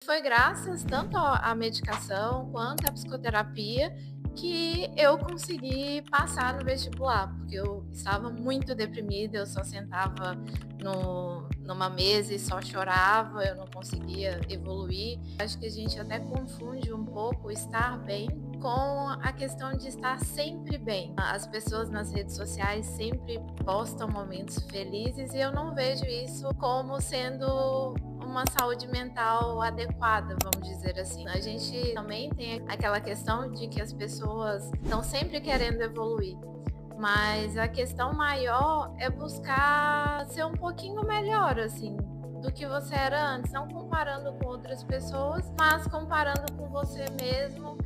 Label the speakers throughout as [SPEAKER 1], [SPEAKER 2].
[SPEAKER 1] Foi graças tanto à medicação quanto à psicoterapia que eu consegui passar no vestibular, porque eu estava muito deprimida, eu só sentava numa mesa e só chorava, eu não conseguia evoluir. Acho que a gente até confunde um pouco o estar bem com a questão de estar sempre bem. As pessoas nas redes sociais sempre postam momentos felizes e eu não vejo isso como sendo uma saúde mental adequada, vamos dizer assim. A gente também tem aquela questão de que as pessoas estão sempre querendo evoluir, mas a questão maior é buscar ser um pouquinho melhor, assim, do que você era antes, não comparando com outras pessoas, mas comparando com você mesmo.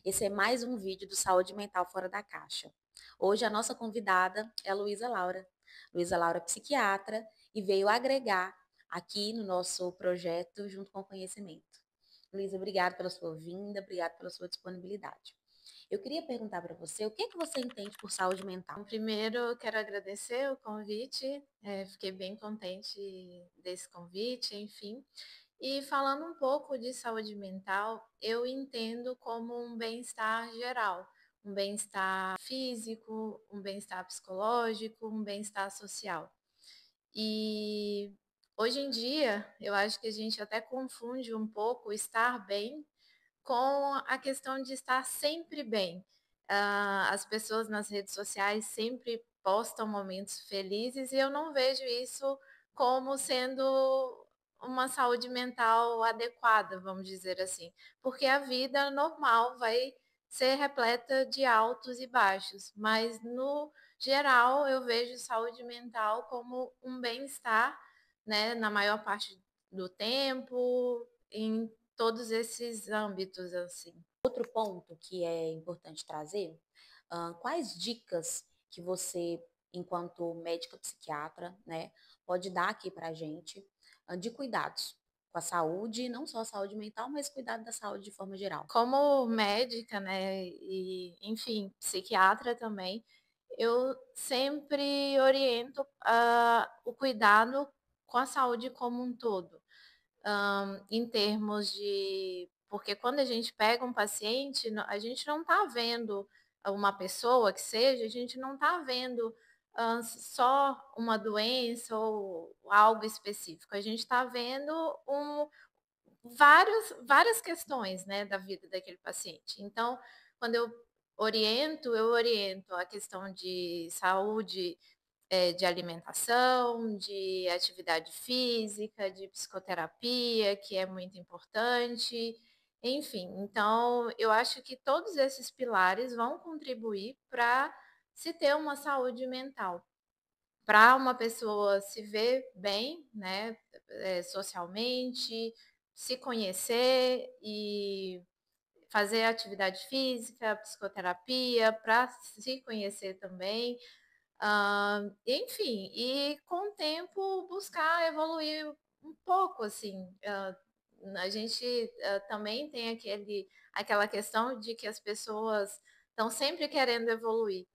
[SPEAKER 2] Esse é mais um vídeo do Saúde Mental Fora da Caixa. Hoje a nossa convidada é a Luísa Laura. Luísa Laura é psiquiatra e veio agregar aqui no nosso projeto junto com o conhecimento. Luísa, obrigada pela sua vinda, obrigada pela sua disponibilidade. Eu queria perguntar para você, o que é que você entende por saúde mental?
[SPEAKER 1] Primeiro, eu quero agradecer o convite, fiquei bem contente desse convite, enfim. E falando um pouco de saúde mental, eu entendo como um bem-estar geral, um bem-estar físico, um bem-estar psicológico, um bem-estar social. E hoje em dia, eu acho que a gente até confunde um pouco o estar bem com a questão de estar sempre bem. As pessoas nas redes sociais sempre postam momentos felizes e eu não vejo isso como sendo uma saúde mental adequada, vamos dizer assim, porque a vida normal vai ser repleta de altos e baixos, mas no geral eu vejo saúde mental como um bem-estar, né, na maior parte do tempo, em todos esses âmbitos, assim.
[SPEAKER 2] Outro ponto que é importante trazer, quais dicas que você, enquanto médica psiquiatra, né, pode dar aqui para a gente de cuidados com a saúde, não só a saúde mental, mas cuidado da saúde de forma geral.
[SPEAKER 1] Como médica, né, e enfim, psiquiatra também, eu sempre oriento o cuidado com a saúde como um todo. Em termos de porque quando a gente pega um paciente, a gente não está vendo uma pessoa que seja, a gente não está vendo só uma doença ou algo específico, a gente está vendo várias questões, né, da vida daquele paciente. Então, quando eu oriento a questão de saúde, de alimentação, de atividade física, de psicoterapia, que é muito importante, enfim. Então, eu acho que todos esses pilares vão contribuir para se ter uma saúde mental. Para uma pessoa se ver bem, né, socialmente, se conhecer e fazer atividade física, psicoterapia, para se conhecer também. Enfim, e com o tempo buscar evoluir um pouco, assim. A gente também tem aquela questão de que as pessoas estão sempre querendo evoluir.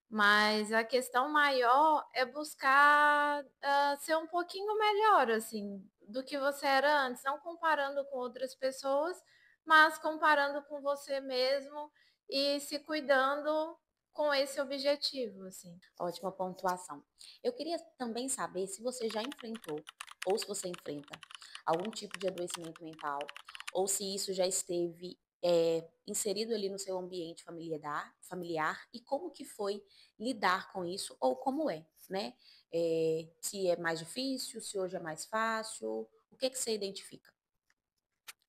[SPEAKER 1] Mas a questão maior é buscar ser um pouquinho melhor, assim, do que você era antes, não comparando com outras pessoas, mas comparando com você mesmo e se cuidando com esse objetivo, assim.
[SPEAKER 2] Ótima pontuação. Eu queria também saber se você já enfrentou ou se você enfrenta algum tipo de adoecimento mental ou se isso já esteve inserido ali no seu ambiente familiar e como que foi lidar com isso ou como é, né? Se é mais difícil, se hoje é mais fácil, o que que você identifica?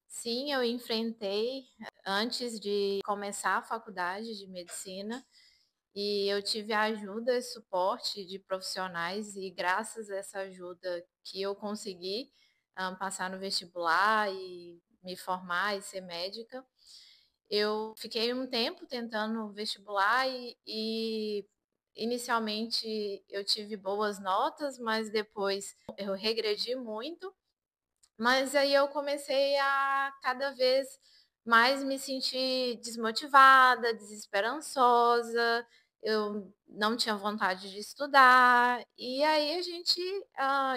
[SPEAKER 1] Sim, eu enfrentei antes de começar a faculdade de medicina e eu tive a ajuda e suporte de profissionais e graças a essa ajuda que eu consegui passar no vestibular e me formar e ser médica. Eu fiquei um tempo tentando vestibular e inicialmente eu tive boas notas, mas depois eu regredi muito. Mas aí eu comecei a cada vez mais me sentir desmotivada, desesperançosa eu não tinha vontade de estudar, e aí a gente,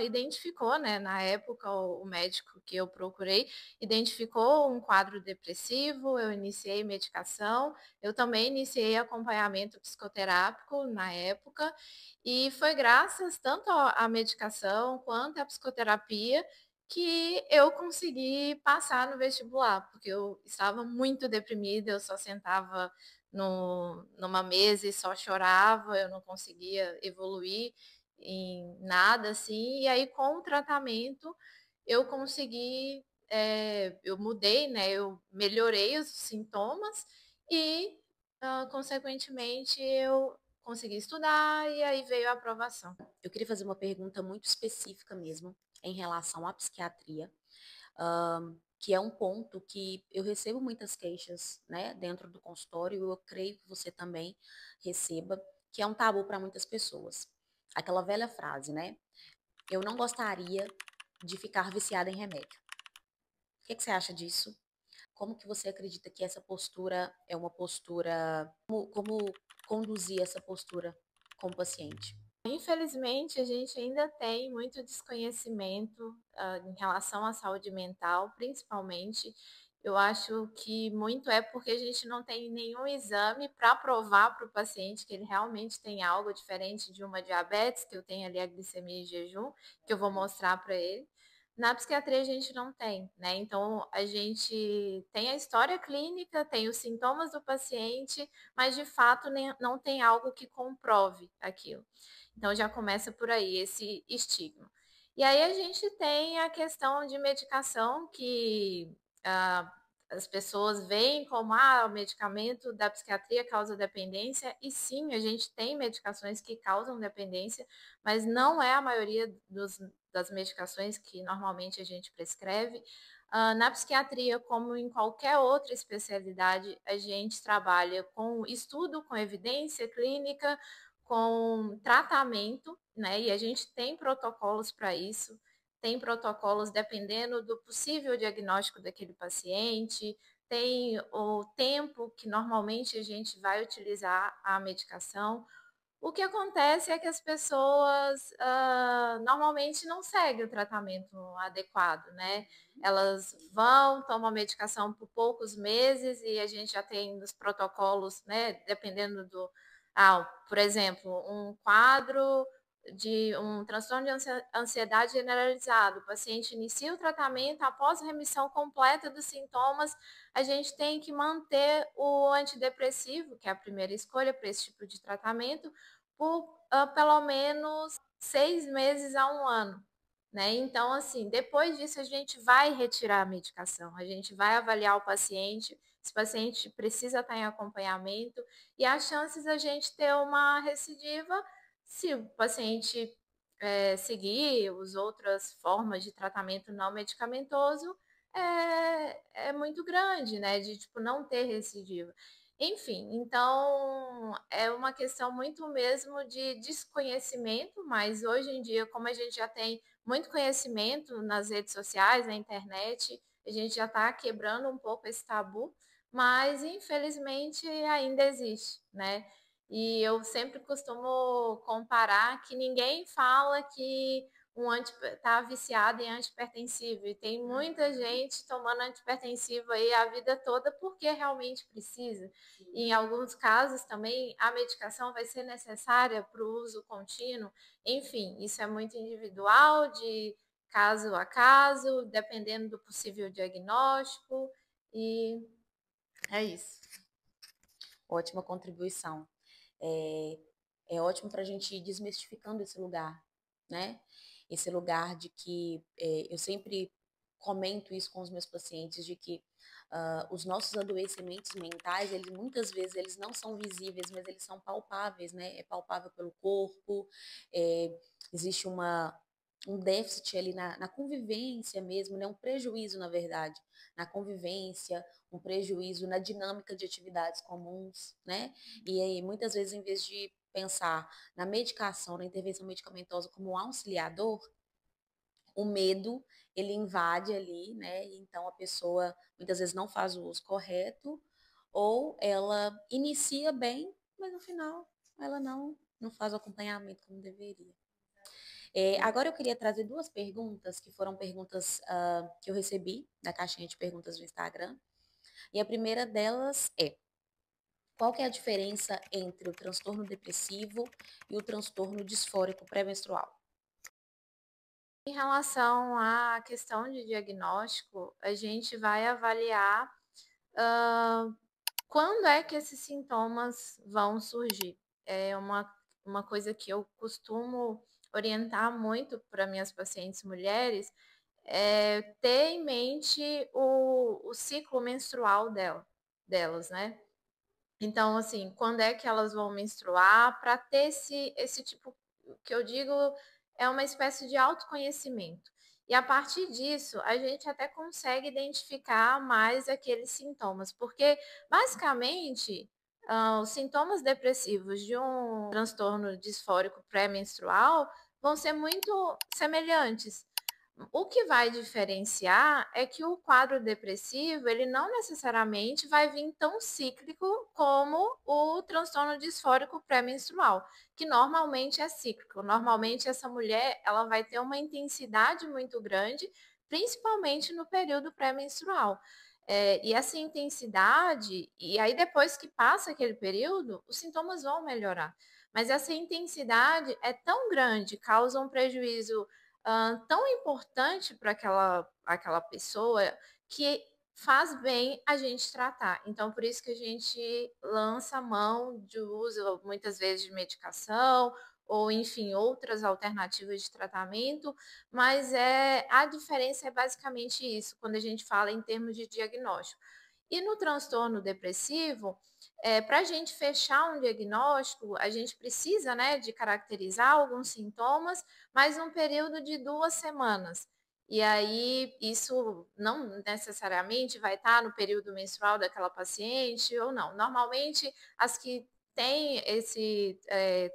[SPEAKER 1] identificou, né, na época o médico que eu procurei, identificou um quadro depressivo, eu iniciei medicação, eu também iniciei acompanhamento psicoterápico na época, e foi graças tanto à medicação quanto à psicoterapia que eu consegui passar no vestibular, porque eu estava muito deprimida, eu só sentava numa mesa e só chorava, eu não conseguia evoluir em nada, assim. E aí com o tratamento eu consegui, eu mudei, né, eu melhorei os sintomas e, consequentemente, eu consegui estudar e aí veio a aprovação.
[SPEAKER 2] Eu queria fazer uma pergunta muito específica mesmo em relação à psiquiatria, que é um ponto que eu recebo muitas queixas, né, dentro do consultório, e eu creio que você também receba, que é um tabu para muitas pessoas. Aquela velha frase, né? Eu não gostaria de ficar viciada em remédio. O que que você acha disso? Como que você acredita que essa postura é uma postura, como conduzir essa postura com o paciente?
[SPEAKER 1] Infelizmente, a gente ainda tem muito desconhecimento, em relação à saúde mental, principalmente. Eu acho que muito é porque a gente não tem nenhum exame para provar para o paciente que ele realmente tem algo diferente de uma diabetes, que eu tenho ali a glicemia em jejum, que eu vou mostrar para ele. Na psiquiatria a gente não tem, né? Então a gente tem a história clínica, tem os sintomas do paciente, mas de fato não tem algo que comprove aquilo. Então já começa por aí esse estigma. E aí a gente tem a questão de medicação que ah, as pessoas veem como o medicamento da psiquiatria causa dependência, e sim, a gente tem medicações que causam dependência, mas não é a maioria das medicações que normalmente a gente prescreve. Na psiquiatria, como em qualquer outra especialidade, a gente trabalha com estudo, com evidência clínica, com tratamento, né? E a gente tem protocolos para isso, tem protocolos dependendo do possível diagnóstico daquele paciente, tem o tempo que normalmente a gente vai utilizar a medicação. O que acontece é que as pessoas normalmente não seguem o tratamento adequado, né? Elas vão, tomam a medicação por poucos meses e a gente já tem nos protocolos, né? Dependendo por exemplo, um quadro de um transtorno de ansiedade generalizado. O paciente inicia o tratamento, após remissão completa dos sintomas, a gente tem que manter o antidepressivo, que é a primeira escolha para esse tipo de tratamento, por pelo menos 6 meses a um ano. Né? Então, assim, depois disso a gente vai retirar a medicação, a gente vai avaliar o paciente, se o paciente precisa estar em acompanhamento, e as chances a gente ter uma recidiva, se o paciente seguir as outras formas de tratamento não medicamentoso, é muito grande, né? De tipo não ter recidiva. Enfim, então é uma questão muito mesmo de desconhecimento, mas hoje em dia, como a gente já tem muito conhecimento nas redes sociais, na internet, a gente já está quebrando um pouco esse tabu, mas infelizmente ainda existe, né? E eu sempre costumo comparar que ninguém fala que está viciado em antipertensivo. E tem muita gente tomando antipertensivo aí a vida toda porque realmente precisa. E em alguns casos também a medicação vai ser necessária para o uso contínuo. Enfim, isso é muito individual, de caso a caso, dependendo do possível diagnóstico. E é isso.
[SPEAKER 2] Ótima contribuição. É, é ótimo para a gente ir desmistificando esse lugar, né? Esse lugar de que eu sempre comento isso com os meus pacientes, de que os nossos adoecimentos mentais, eles muitas vezes eles não são visíveis, mas eles são palpáveis, né? É palpável pelo corpo, existe um déficit ali na convivência mesmo, né? Um prejuízo, na verdade, na convivência, um prejuízo na dinâmica de atividades comuns, né? E aí, muitas vezes, em vez de pensar na medicação, na intervenção medicamentosa como um auxiliador, o medo, ele invade ali, né? Então, a pessoa, muitas vezes, não faz o uso correto, ou ela inicia bem, mas no final ela não faz o acompanhamento como deveria. Agora eu queria trazer duas perguntas, que foram perguntas que eu recebi da caixinha de perguntas do Instagram. E a primeira delas é: qual que é a diferença entre o transtorno depressivo e o transtorno disfórico pré-menstrual?
[SPEAKER 1] Em relação à questão de diagnóstico, a gente vai avaliar quando é que esses sintomas vão surgir. É uma coisa que eu costumo orientar muito para minhas pacientes mulheres, é ter em mente o ciclo menstrual delas, né? Então, assim, quando é que elas vão menstruar, para ter esse tipo, que eu digo, é uma espécie de autoconhecimento. E a partir disso, a gente até consegue identificar mais aqueles sintomas, porque basicamente os sintomas depressivos de um transtorno disfórico pré-menstrual vão ser muito semelhantes. O que vai diferenciar é que o quadro depressivo, ele não necessariamente vai vir tão cíclico como o transtorno disfórico pré-menstrual, que normalmente é cíclico. Normalmente essa mulher, ela vai ter uma intensidade muito grande, principalmente no período pré-menstrual. E essa intensidade, e aí depois que passa aquele período, os sintomas vão melhorar. Mas essa intensidade é tão grande, causa um prejuízo tão importante para aquela pessoa que faz bem a gente tratar. Então, por isso que a gente lança a mão de uso, muitas vezes, de medicação, ou, enfim, outras alternativas de tratamento, mas a diferença é basicamente isso, quando a gente fala em termos de diagnóstico. E no transtorno depressivo, para a gente fechar um diagnóstico, a gente precisa, né, de caracterizar alguns sintomas, mas um período de 2 semanas. E aí, isso não necessariamente vai estar no período menstrual daquela paciente ou não. Normalmente, as que têm esse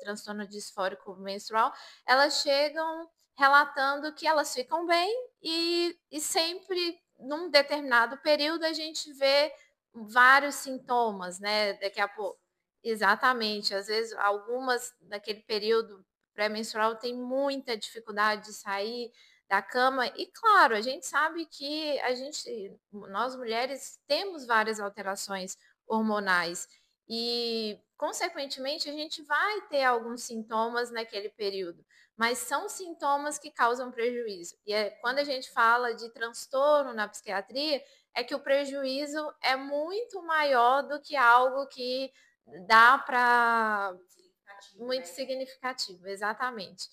[SPEAKER 1] transtorno disfórico menstrual, elas chegam relatando que elas ficam bem e sempre, num determinado período, a gente vê vários sintomas, né? Daqui a pouco. Exatamente. Às vezes, algumas naquele período pré-menstrual têm muita dificuldade de sair da cama. E claro, a gente sabe que nós mulheres temos várias alterações hormonais e, consequentemente, a gente vai ter alguns sintomas naquele período, mas são sintomas que causam prejuízo. E quando a gente fala de transtorno na psiquiatria, é que o prejuízo é muito maior do que algo que dá para muito significativo, exatamente.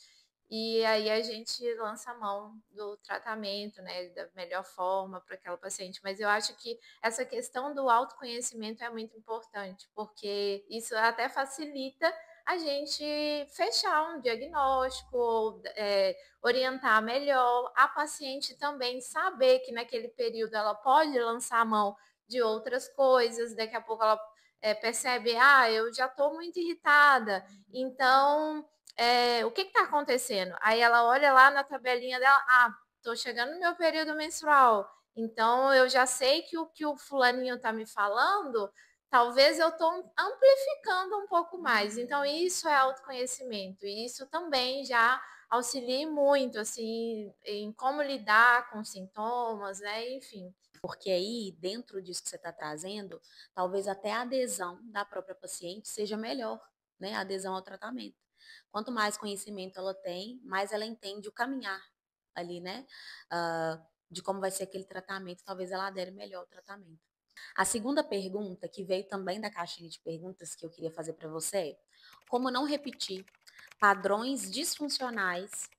[SPEAKER 1] E aí a gente lança a mão do tratamento, né, da melhor forma para aquela paciente. Mas eu acho que essa questão do autoconhecimento é muito importante, porque isso até facilita a gente fechar um diagnóstico, orientar melhor, a paciente também saber que naquele período ela pode lançar a mão de outras coisas, daqui a pouco ela percebe, eu já estou muito irritada, então o que está acontecendo? Aí ela olha lá na tabelinha dela, estou chegando no meu período menstrual, então eu já sei que o fulaninho está me falando, talvez eu estou amplificando um pouco mais. Então, isso é autoconhecimento, e isso também já auxilia muito, assim, em como lidar com sintomas, né? Enfim.
[SPEAKER 2] Porque aí, dentro disso que você está trazendo, talvez até a adesão da própria paciente seja melhor, né? A adesão ao tratamento. Quanto mais conhecimento ela tem, mais ela entende o caminhar ali, né? De como vai ser aquele tratamento, talvez ela adere melhor ao tratamento. A segunda pergunta, que veio também da caixinha de perguntas que eu queria fazer para você é: como não repetir padrões disfuncionais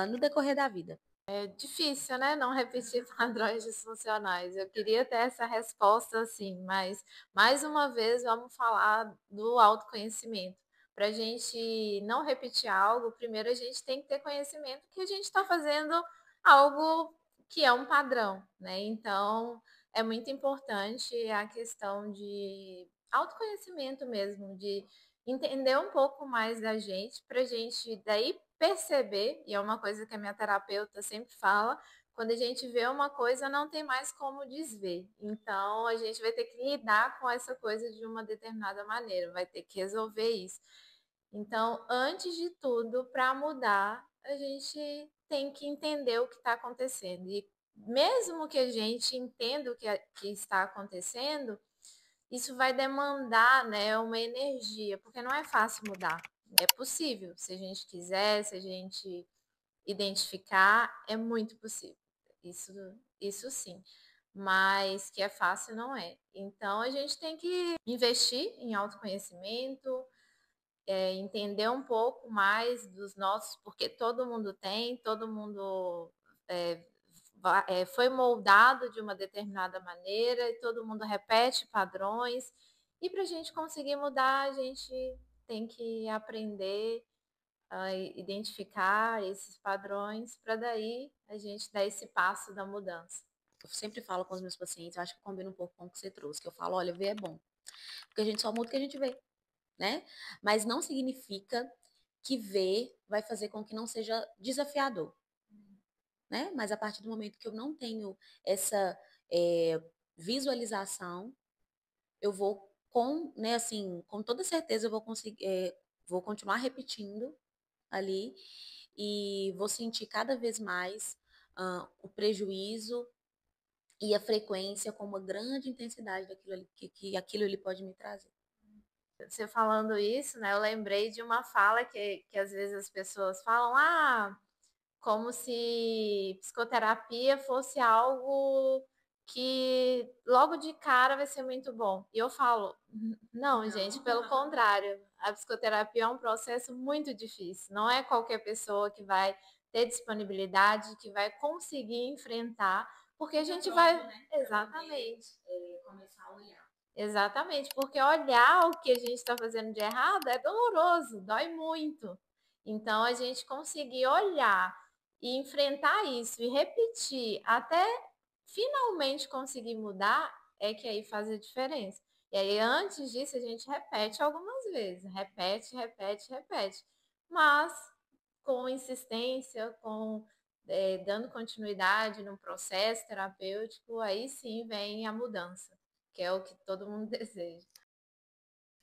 [SPEAKER 2] no decorrer da vida?
[SPEAKER 1] É difícil, né? Não repetir padrões disfuncionais. Eu queria ter essa resposta assim, mas mais uma vez vamos falar do autoconhecimento. Para a gente não repetir algo, primeiro a gente tem que ter conhecimento que a gente está fazendo algo que é um padrão, né? Então é muito importante a questão de autoconhecimento mesmo, de entender um pouco mais da gente, para a gente daí perceber, e é uma coisa que a minha terapeuta sempre fala, quando a gente vê uma coisa, não tem mais como desver. Então, a gente vai ter que lidar com essa coisa de uma determinada maneira, vai ter que resolver isso. Então, antes de tudo, para mudar, a gente tem que entender o que está acontecendo. E mesmo que a gente entenda o que está acontecendo, isso vai demandar, né, uma energia, porque não é fácil mudar. É possível, se a gente quiser, se a gente identificar, é muito possível. Isso, isso sim. Mas que é fácil, não é. Então, a gente tem que investir em autoconhecimento, entender um pouco mais dos nossos, porque todo mundo tem, todo mundo é, foi moldado de uma determinada maneira e todo mundo repete padrões. E para a gente conseguir mudar, a gente tem que aprender a identificar esses padrões para daí a gente dar esse passo da mudança.
[SPEAKER 2] Eu sempre falo com os meus pacientes, eu acho que combina um pouco com o que você trouxe, que eu falo, olha, ver é bom. Porque a gente só muda o que a gente vê, né? Mas não significa que ver vai fazer com que não seja desafiador, né? Mas a partir do momento que eu não tenho essa visualização, eu vou né, assim, com toda certeza eu vou conseguir, vou continuar repetindo ali e vou sentir cada vez mais o prejuízo e a frequência com uma grande intensidade daquilo ali, que aquilo ele pode me trazer.
[SPEAKER 1] Você falando isso, né, eu lembrei de uma fala que às vezes as pessoas falam, como se psicoterapia fosse algo que logo de cara vai ser muito bom. E eu falo, não, gente, pelo contrário, a psicoterapia é um processo muito difícil. Não é qualquer pessoa que vai ter disponibilidade, que vai conseguir enfrentar, porque a gente vai. Exatamente.
[SPEAKER 2] Começar a olhar.
[SPEAKER 1] Exatamente, porque olhar o que a gente está fazendo de errado é doloroso, dói muito. Então, a gente conseguir olhar e enfrentar isso e repetir até finalmente conseguir mudar, é que aí faz a diferença. E aí, antes disso, a gente repete algumas vezes, repete, repete, repete. Mas com insistência, dando continuidade no processo terapêutico, aí sim vem a mudança, que é o que todo mundo deseja.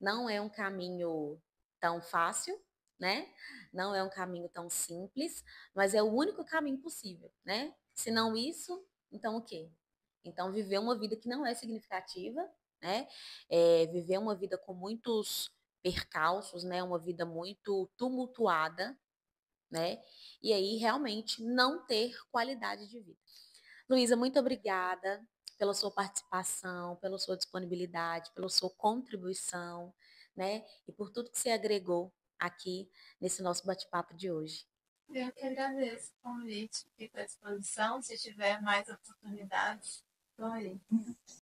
[SPEAKER 2] Não é um caminho tão fácil, né? Não é um caminho tão simples, mas é o único caminho possível, né? Se não isso, então o quê? Então viver uma vida que não é significativa, né? Viver uma vida com muitos percalços, né? Uma vida muito tumultuada, né? E aí realmente não ter qualidade de vida. Luísa, muito obrigada pela sua participação, pela sua disponibilidade, pela sua contribuição, né? E por tudo que você agregou aqui nesse nosso bate-papo de hoje.
[SPEAKER 1] Eu que agradeço o convite, fico à disposição. Se tiver mais oportunidades, estou aí.